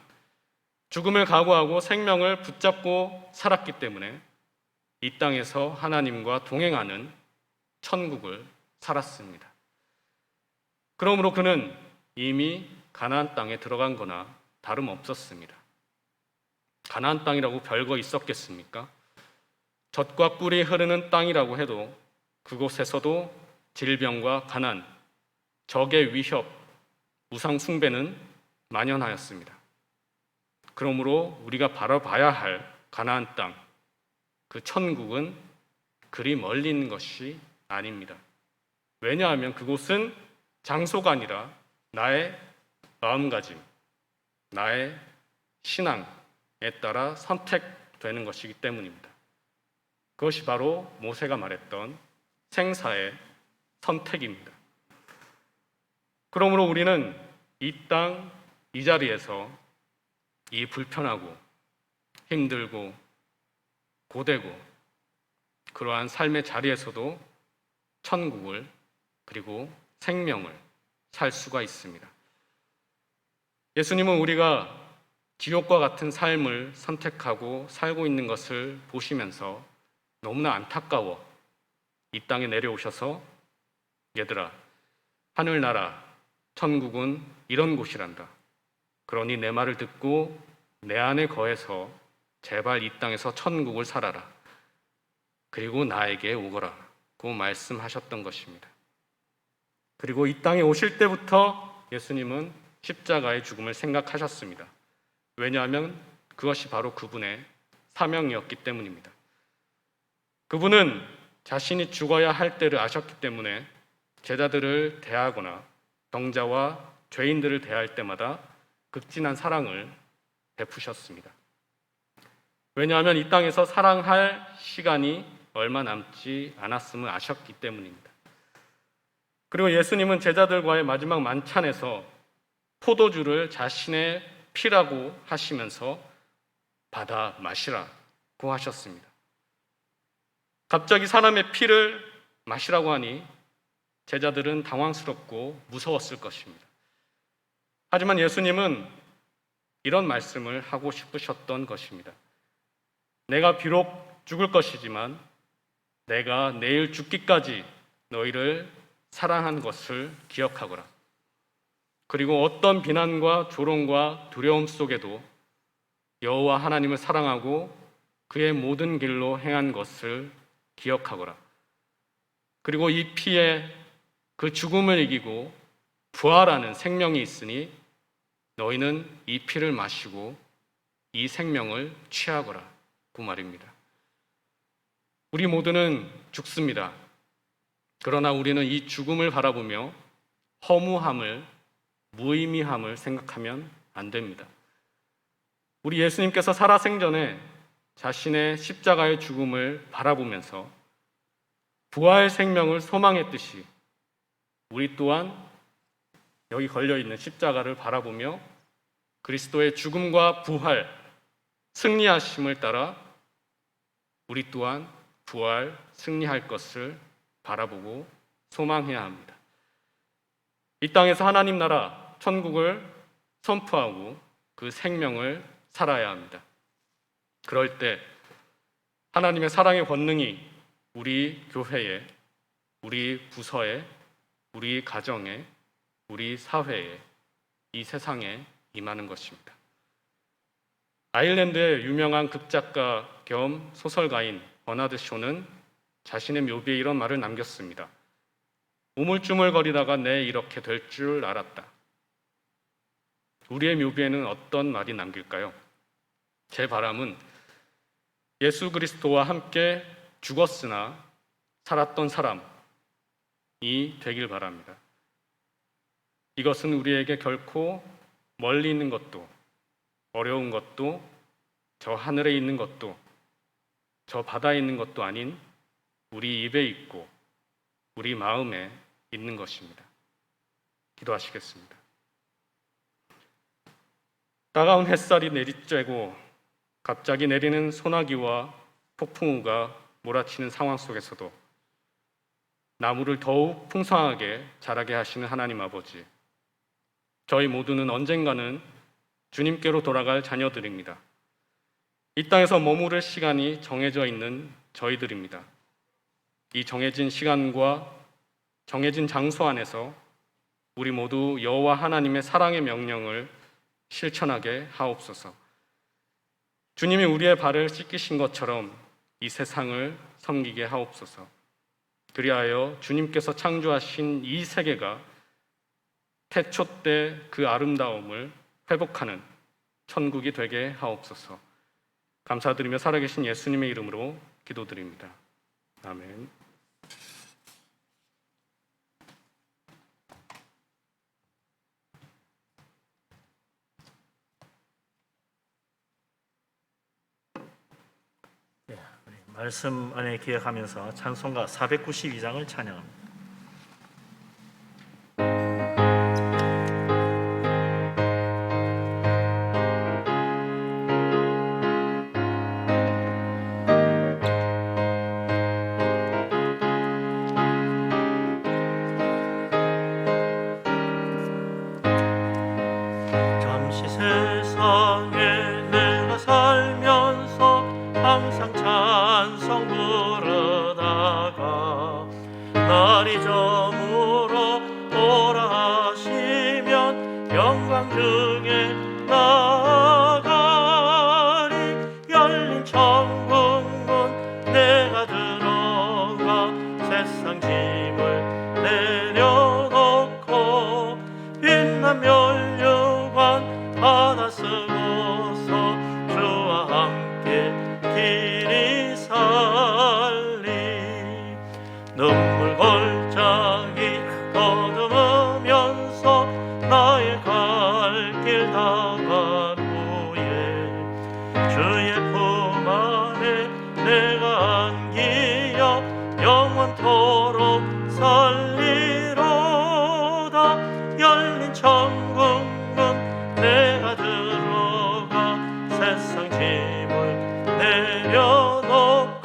죽음을 각오하고 생명을 붙잡고 살았기 때문에 이 땅에서 하나님과 동행하는 천국을 살았습니다. 그러므로 그는 이미 가나안 땅에 들어간 거나 다름없었습니다. 가나안 땅이라고 별거 있었겠습니까? 젖과 꿀이 흐르는 땅이라고 해도 그곳에서도 질병과 가난, 적의 위협, 우상 숭배는 만연하였습니다. 그러므로 우리가 바라봐야 할 가나안 땅, 그 천국은 그리 멀리 있는 것이 아닙니다. 왜냐하면 그곳은 장소가 아니라 나의 마음가짐, 나의 신앙에 따라 선택되는 것이기 때문입니다. 그것이 바로 모세가 말했던 생사의 선택입니다. 그러므로 우리는 이 땅, 이 자리에서 이 불편하고 힘들고 고되고 그러한 삶의 자리에서도 천국을 그리고 생명을 살 수가 있습니다. 예수님은 우리가 지옥과 같은 삶을 선택하고 살고 있는 것을 보시면서 너무나 안타까워 이 땅에 내려오셔서 얘들아, 하늘나라, 천국은 이런 곳이란다. 그러니 내 말을 듣고 내 안에 거해서 제발 이 땅에서 천국을 살아라. 그리고 나에게 오거라. 고 말씀하셨던 것입니다. 그리고 이 땅에 오실 때부터 예수님은 십자가의 죽음을 생각하셨습니다. 왜냐하면 그것이 바로 그분의 사명이었기 때문입니다. 그분은 자신이 죽어야 할 때를 아셨기 때문에 제자들을 대하거나 병자와 죄인들을 대할 때마다 극진한 사랑을 베푸셨습니다. 왜냐하면 이 땅에서 사랑할 시간이 얼마 남지 않았음을 아셨기 때문입니다. 그리고 예수님은 제자들과의 마지막 만찬에서 포도주를 자신의 피라고 하시면서 받아 마시라고 하셨습니다. 갑자기 사람의 피를 마시라고 하니 제자들은 당황스럽고 무서웠을 것입니다. 하지만 예수님은 이런 말씀을 하고 싶으셨던 것입니다. 내가 비록 죽을 것이지만 내가 내일 죽기까지 너희를 사랑한 것을 기억하거라. 그리고 어떤 비난과 조롱과 두려움 속에도 여호와 하나님을 사랑하고 그의 모든 길로 행한 것을 기억하거라. 그리고 이 피에 그 죽음을 이기고 부활하는 생명이 있으니 너희는 이 피를 마시고 이 생명을 취하거라. 그 말입니다. 우리 모두는 죽습니다. 그러나 우리는 이 죽음을 바라보며 허무함을, 무의미함을 생각하면 안 됩니다. 우리 예수님께서 살아생전에 자신의 십자가의 죽음을 바라보면서 부활 생명을 소망했듯이 우리 또한 여기 걸려있는 십자가를 바라보며 그리스도의 죽음과 부활, 승리하심을 따라 우리 또한 부활, 승리할 것을 바라보고 소망해야 합니다. 이 땅에서 하나님 나라, 천국을 선포하고 그 생명을 살아야 합니다. 그럴 때 하나님의 사랑의 권능이 우리 교회에, 우리 부서에, 우리 가정에, 우리 사회에, 이 세상에 임하는 것입니다. 아일랜드의 유명한 극작가 겸 소설가인 버나드 쇼는 자신의 묘비에 이런 말을 남겼습니다. 우물쭈물거리다가 내 이렇게 될 줄 알았다. 우리의 묘비에는 어떤 말이 남길까요? 제 바람은 예수 그리스도와 함께 죽었으나 살았던 사람이 되길 바랍니다. 이것은 우리에게 결코 멀리 있는 것도, 어려운 것도, 저 하늘에 있는 것도, 저 바다에 있는 것도 아닌 우리 입에 있고 우리 마음에 있는 것입니다. 기도하시겠습니다. 따가운 햇살이 내리쬐고 갑자기 내리는 소나기와 폭풍우가 몰아치는 상황 속에서도 나무를 더욱 풍성하게 자라게 하시는 하나님 아버지, 저희 모두는 언젠가는 주님께로 돌아갈 자녀들입니다. 이 땅에서 머무를 시간이 정해져 있는 저희들입니다. 이 정해진 시간과 정해진 장소 안에서 우리 모두 여호와 하나님의 사랑의 명령을 실천하게 하옵소서. 주님이 우리의 발을 씻기신 것처럼 이 세상을 섬기게 하옵소서. 그리하여 주님께서 창조하신 이 세계가 태초 때 그 아름다움을 회복하는 천국이 되게 하옵소서. 감사드리며 살아계신 예수님의 이름으로 기도드립니다. 아멘. 말씀 안에 기억하면서 찬송가 492장을 찬양합니다. 잠시 세상에 내가 살면서 항상 찬송 부르다가 날이 저물어 오라 하시면 영광 중에 나가리. 열린 천국문 내가 들어가 세상 짐을 내려놓고 빛난 면류관 하나 쓰고서 주와 함께 길이 살리. 눈물 골짜기 더듬으면서 나의 갈 길 다간 후에 주의 품 안에 내가 안기어 영원토록 살리로다. 열린 천국문 내가 들어가 세상 짐을 내려놓고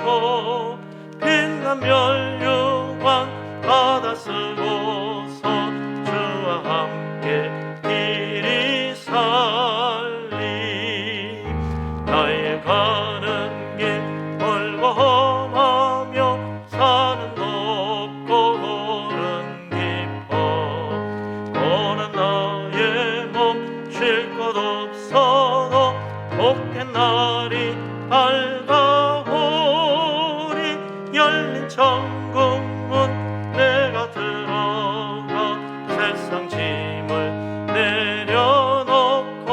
빛난 면류관 쉴 곳 없어도 복된 날이 밝아오리. 열린 천국문 내가 들어가 세상 짐을 내려놓고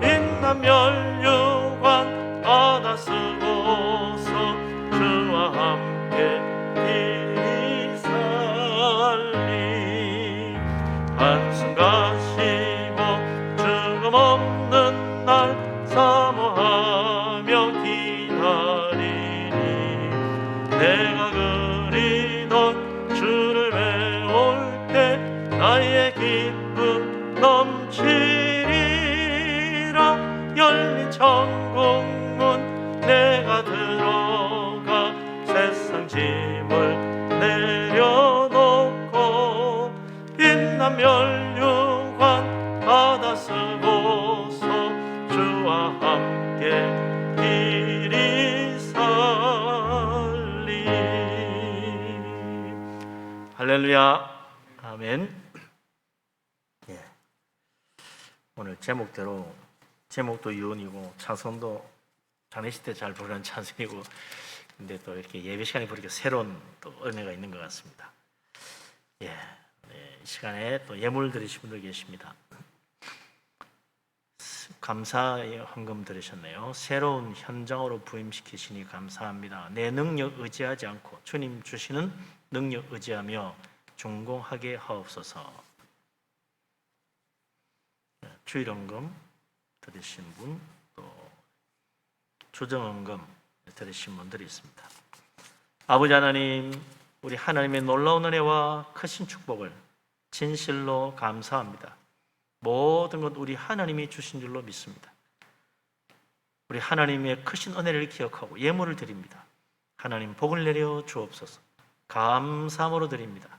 빛난 면류관 받아 쓰고서 주와 함께 길이 살리. 한순간 쉬고 죽음 없는 날 사모하며 기다리니 내가 그리던 주를 외울 때 나의 기쁨 넘치리라. 열린 천국문 내가 들어가 세상 짐을 내려놓고 빛난 면류관 받아 쓰고서 주와 함께 길이 살리. 할렐루야. 아멘. 예. 오늘 제목도 유언이고 찬송도 장례식 때 잘 부르는 찬송이고, 근데 또 이렇게 예배 시간에 부르니까 새로운 또 은혜가 있는 것 같습니다. 예. 네, 이 시간에 또 예물 드리신 분들 계십니다. 감사의 헌금 들으셨네요. 새로운 현장으로 부임시키시니 감사합니다. 내 능력 의지하지 않고 주님 주시는 능력 의지하며 준공하게 하옵소서. 주일헌금 들으신 분, 또 주정헌금 들으신 분들이 있습니다. 아버지 하나님, 우리 하나님의 놀라운 은혜와 크신 축복을 진실로 감사합니다. 모든 것 우리 하나님이 주신 줄로 믿습니다. 우리 하나님의 크신 은혜를 기억하고 예물을 드립니다. 하나님 복을 내려 주옵소서. 감사함으로 드립니다.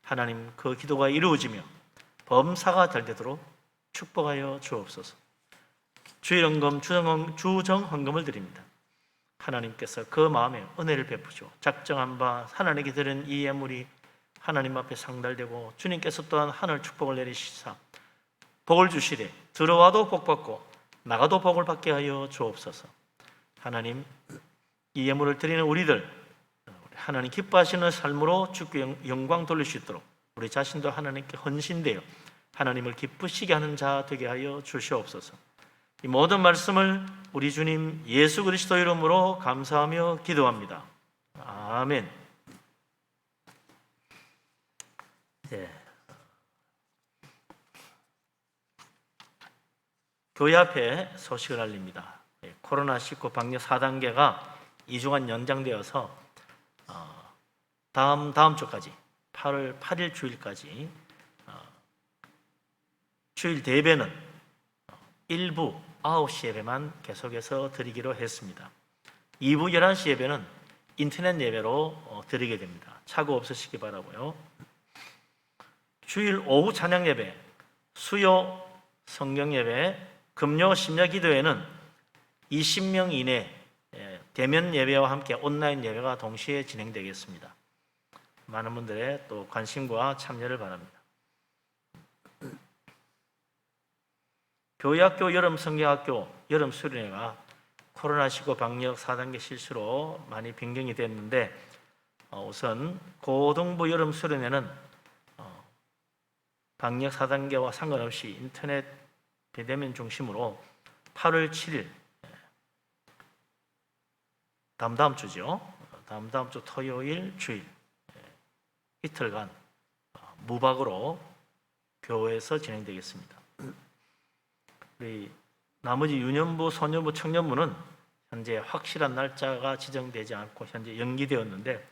하나님 그 기도가 이루어지며 범사가 잘 되도록 축복하여 주옵소서. 주일헌금, 주정헌금을 드립니다. 하나님께서 그 마음에 은혜를 베푸시고 작정한 바 하나님께 드린 이 예물이 하나님 앞에 상달되고 주님께서 또한 하늘 축복을 내리시사 복을 주시되 들어와도 복받고 나가도 복을 받게 하여 주옵소서. 하나님, 이 예물을 드리는 우리들 하나님 기뻐하시는 삶으로 주께 영광 돌릴 수 있도록 우리 자신도 하나님께 헌신되어 하나님을 기쁘시게 하는 자 되게 하여 주시옵소서. 이 모든 말씀을 우리 주님 예수 그리스도 이름으로 감사하며 기도합니다. 아멘. 네. 교회 앞에 소식을 알립니다. 코로나19 방역 4단계가 2주간 연장되어서 다음 주까지 8월 8일 주일까지 주일 대배는 일부 9시 예배만 계속해서 드리기로 했습니다. 2부 11시 예배는 인터넷 예배로 드리게 됩니다. 착오 없으시기 바라고요. 주일 오후 찬양 예배, 수요 성경 예배, 금요 심야 기도회는 20명 이내 대면 예배와 함께 온라인 예배가 동시에 진행되겠습니다. 많은 분들의 또 관심과 참여를 바랍니다. 교회학교, 여름 성경학교, 여름 수련회가 코로나19 방역 4단계 실수로 많이 변경이 됐는데 우선 고등부 여름 수련회는 방역 4단계와 상관없이 인터넷 비대면 중심으로 8월 7일 다음 주죠. 다음 주 토요일, 주일 이틀간 무박으로 교회에서 진행되겠습니다. 우리 나머지 유년부, 소년부, 청년부는 현재 확실한 날짜가 지정되지 않고 현재 연기되었는데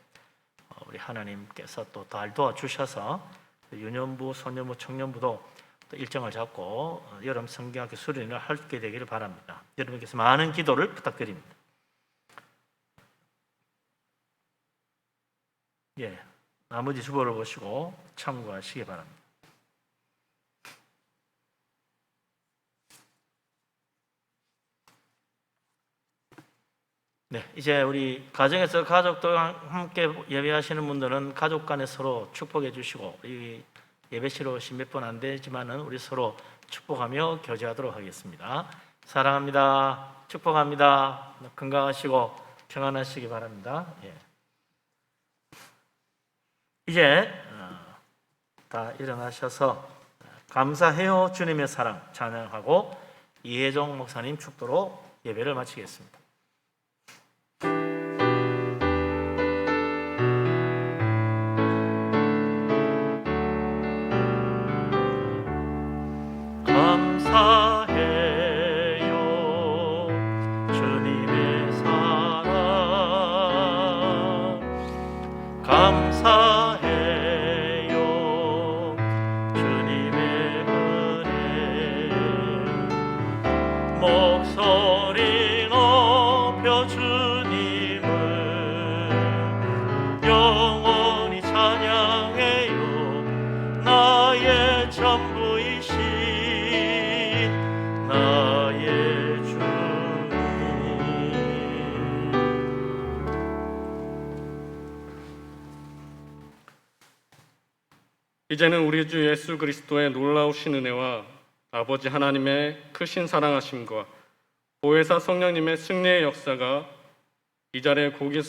우리 하나님께서 또 잘 도와주셔서 유년부, 소년부, 청년부도 또 일정을 잡고 여름 성경학교 수련회를 하게 되기를 바랍니다. 여러분께서 많은 기도를 부탁드립니다. 예, 나머지 주보를 보시고 참고하시기 바랍니다. 네, 이제 우리 가정에서 가족들과 함께 예배하시는 분들은 가족 간에 서로 축복해 주시고 이 예배실로 오신 몇 분 안 되지만은 우리 서로 축복하며 교제하도록 하겠습니다. 사랑합니다. 축복합니다. 건강하시고 평안하시기 바랍니다. 예. 이제 다 일어나셔서 감사해요 주님의 사랑 찬양하고 이혜정 목사님 축도로 예배를 마치겠습니다. 감사해요 주님의 사랑 감사해요 주님의 은혜 목소리 높여 주님을 영원히 찬양해요 나의 전부이신 나의 주님. 이제는 우리 주 예수 그리스도의 놀라우신 은혜와 아버지 하나님의 크신 사랑하심과 보혜사 성령님의 승리의 역사가 이 자리에 고개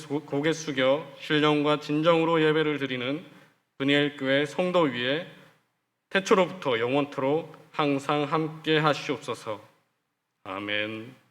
숙여 신령과 진정으로 예배를 드리는 분이엘 교회 성도 위에 태초로부터 영원토록 항상 함께 하시옵소서. 아멘.